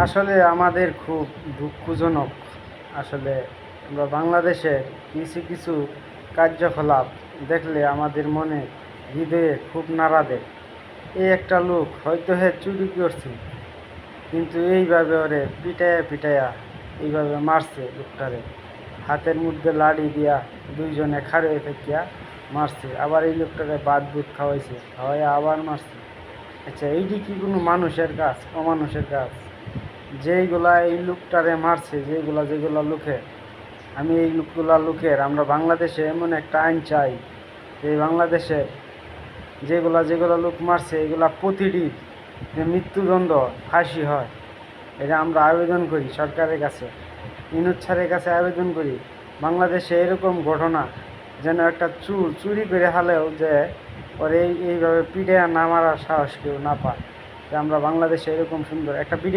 আসলে আমাদের খুব দুঃখজনক। আসলে আমরা বাংলাদেশে কিছু কিছু কার্যকলাপ দেখলে আমাদের মনে হৃদয়ে খুব নাড়া দেয়। এই একটা লোক হয়তো চুরি করছে, কিন্তু এইভাবে ওরে পিটাইয়া পিটাইয়া এইভাবে মারছে লোকটারে, হাতের মধ্যে লাড়ি দিয়া দুইজনে খাড়ে থাকিয়া মারছে। আবার এই লোকটারে বাদ বুদ খাওয়াইছে, খাওয়াইয়া আবার মারছে। আচ্ছা, এইটি কি কোনো মানুষের কাজ? অমানুষের কাজ। যেইগুলা এই লোকটারে মারছে, যেগুলা লোকে, আমি এই লোকের, আমরা বাংলাদেশে এমন একটা আইন চাই যে বাংলাদেশে যেগুলা লোক মারছে এগুলা প্রতিটি যে মৃত্যুদণ্ড, ফাঁসি হয়, এটা আমরা আবেদন করি সরকারের কাছে, ইনুস স্যারের কাছে আবেদন করি। বাংলাদেশে এরকম ঘটনা যেন একটা চুরি করে হালেও যে ওর এইভাবে পিঠে না মারার সাহস কেউ না পায়। যে আমরা বাংলাদেশে এরকম সুন্দর একটা ভিডিও